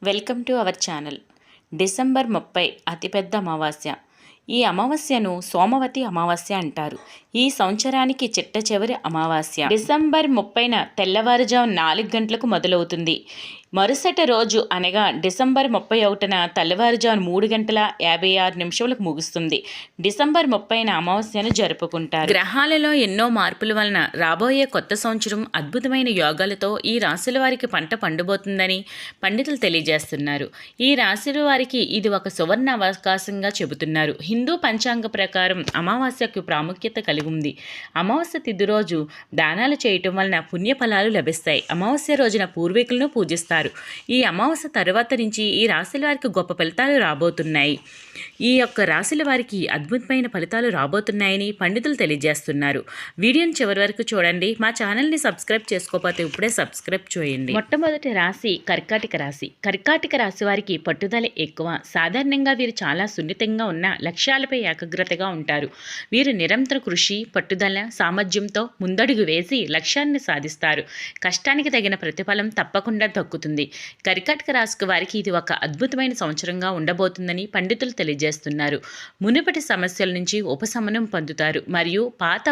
Welcome to our channel. December 30 అతిపెద్ద అమావాస్య. ఈ అమావాస్యను సోమవతి అమావాస్య అంటారు. ఈ సంవత్సరానికి చిట్ట చివరి అమావాస్య. డిసెంబర్ 30న తెల్లవారుజాము 4 గంటలకు మొదలవుతుంది. మరుసటి రోజు అనగా డిసెంబర్ 31న తెల్లవారుజాము 3:56 ముగుస్తుంది. డిసెంబర్ 30న అమావాస్యను జరుపుకుంటారు. గ్రహాలలో ఎన్నో మార్పుల వలన రాబోయే కొత్త సంవత్సరం అద్భుతమైన యోగాలతో ఈ రాశుల వారికి పంట పండబోతుందని పండితులు తెలియజేస్తున్నారు. ఈ రాశుల వారికి ఇది ఒక సువర్ణ అవకాశంగా చెబుతున్నారు. హిందూ పంచాంగ ప్రకారం అమావాస్యకు ప్రాముఖ్యత కలిగి ఉంది. అమావాస్య తిథి రోజు దానాలు చేయటం వలన పుణ్యఫలాలు లభిస్తాయి. అమావాస్య రోజున పూర్వీకులను పూజిస్తారు. ఈ అమావాస్య తర్వాత నుంచి ఈ రాశుల వారికి గొప్ప ఫలితాలు రాబోతున్నాయి. ఈ యొక్క రాశుల వారికి అద్భుతమైన ఫలితాలు రాబోతున్నాయని పండితులు తెలియజేస్తున్నారు. వీడియోని చివరి వరకు చూడండి. మా ఛానల్ని సబ్స్క్రైబ్ చేసుకోకపోతే ఇప్పుడే సబ్స్క్రైబ్ చేయండి. మొట్టమొదటి రాశి కర్కాటక రాశి. కర్కాటక రాశి వారికి పట్టుదల ఎక్కువ. సాధారణంగా వీరు చాలా సున్నితంగా ఉన్న లక్ష్యాలపై ఏకాగ్రతగా ఉంటారు. వీరు నిరంతర కృషి, పట్టుదల, సామర్థ్యంతో ముందడుగు వేసి లక్ష్యాన్ని సాధిస్తారు. కష్టానికి తగిన ప్రతిఫలం తప్పకుండా దక్కుతుంది. కర్కాటక రాశి వారికి ఇది ఒక అద్భుతమైన సంవత్సరంగా ఉండబోతుందని పండితులు తెలియజేస్తున్నారు. మునుపటి సమస్యల నుంచి ఉపశమనం పొందుతారు మరియు పాత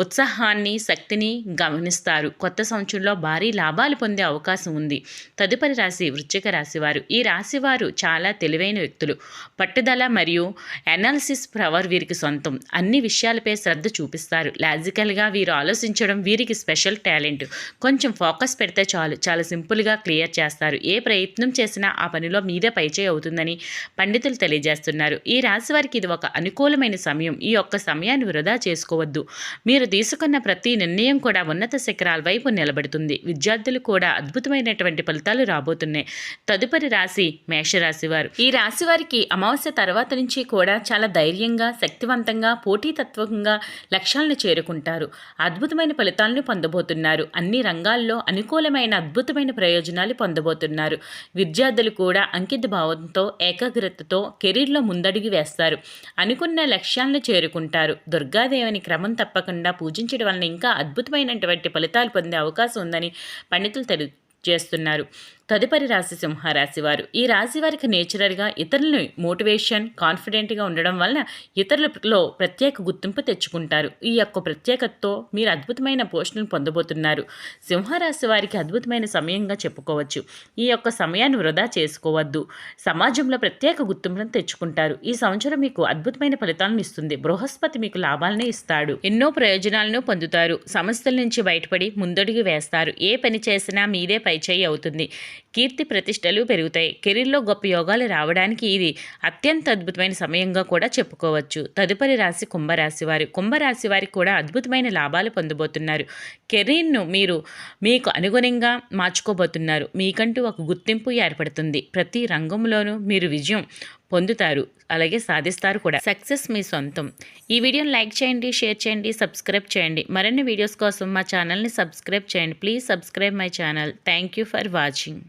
ఉత్సాహాన్ని, శక్తిని గమనిస్తారు. కొత్త సంవత్సరంలో భారీ లాభాలు పొందే అవకాశం ఉంది. తదుపరి రాశి వృశ్చిక రాశి వారు. ఈ రాశి వారు చాలా తెలివైన వ్యక్తులు. పట్టుదల మరియు అనాలిసిస్ పవర్ వీరికి సొంతం. అన్ని విషయాలపై శ్రద్ధ చూపిస్తారు. లాజికల్గా వీరు ఆలోచించడం వీరికి స్పెషల్ టాలెంట్. కొంచెం ఫోకస్ పెడితే చాలు, చాలా సింపుల్గా క్లియర్ చేస్తారు. ఏ ప్రయత్నం చేసినా ఆ పనిలో మీదే పైచేయి అవుతుందని పండితులు తెలియజేస్తున్నారు. ఈ రాశి వారికి ఇది ఒక అనుకూలమైన సమయం. ఈ యొక్క సమయాన్ని వృధా చేసుకోవద్దు. మీరు తీసుకున్న ప్రతి నిర్ణయం కూడా ఉన్నత శిఖరాల వైపు నిలబడుతుంది. విద్యార్థులు కూడా అద్భుతమైనటువంటి ఫలితాలు రాబోతున్నాయి. తదుపరి రాశి మేషరాశి వారు. ఈ రాశి వారికి అమావాస్య తర్వాత నుంచి కూడా చాలా ధైర్యంగా, శక్తివంతంగా, పోటీతత్వంగా లక్ష్యాలను చేరుకుంటారు. అద్భుతమైన ఫలితాలను పొందబోతున్నారు. అన్ని రంగాల్లో అనుకూలమైన అద్భుతమైన ప్రయోజనాలు పొందబోతున్నారు. విద్యార్థులు కూడా అంకిత భావంతో, ఏకాగ్రతతో కెరీర్లో ముందడుగు వేస్తారు. అనుకున్న లక్ష్యాలను చేరుకుంటారు. దుర్గాదేవిని క్రమం తప్పకుండా పూజించడం వలన ఇంకా అద్భుతమైనటువంటి ఫలితాలు పొందే అవకాశం ఉందని పండితులు తెలియజేస్తున్నారు. తదుపరి రాశి సింహరాశి వారు. ఈ రాశి వారికి నేచురల్గా ఇతరులను మోటివేషన్, కాన్ఫిడెంట్గా ఉండడం వలన ఇతరులలో ప్రత్యేక గుర్తింపు తెచ్చుకుంటారు. ఈ యొక్క ప్రత్యేకతతో మీరు అద్భుతమైన పోషణను పొందబోతున్నారు. సింహరాశి వారికి అద్భుతమైన సమయంగా చెప్పుకోవచ్చు. ఈ యొక్క సమయాన్ని వృధా చేసుకోవద్దు. సమాజంలో ప్రత్యేక గుర్తింపును తెచ్చుకుంటారు. ఈ సంవత్సరం మీకు అద్భుతమైన ఫలితాలను ఇస్తుంది. బృహస్పతి మీకు లాభాలనే ఇస్తాడు. ఎన్నో ప్రయోజనాలను పొందుతారు. సమస్యల నుంచి బయటపడి ముందడుగు వేస్తారు. ఏ పని చేసినా మీదే పైచేయి అవుతుంది. కీర్తి ప్రతిష్టలు పెరుగుతాయి. కెరీర్లో గొప్ప యోగాలు రావడానికి ఇది అత్యంత అద్భుతమైన సమయంగా కూడా చెప్పుకోవచ్చు. తదుపరి రాశి కుంభరాశి వారి. కుంభరాశి వారికి కూడా అద్భుతమైన లాభాలు పొందబోతున్నారు. కెరీర్ను మీరు మీకు అనుగుణంగా మార్చుకోబోతున్నారు. మీకంటూ ఒక గుర్తింపు ఏర్పడుతుంది. ప్రతి రంగంలోనూ మీరు విజయం పొందుతారు, అలాగే సాధిస్తారు కూడా. సక్సెస్ మీ సొంతం. ఈ వీడియోని లైక్ చేయండి, షేర్ చేయండి, సబ్స్క్రైబ్ చేయండి. మరిన్ని వీడియోస్ కోసం మా ఛానల్ని సబ్స్క్రైబ్ చేయండి. Please subscribe my channel. Thank you for watching.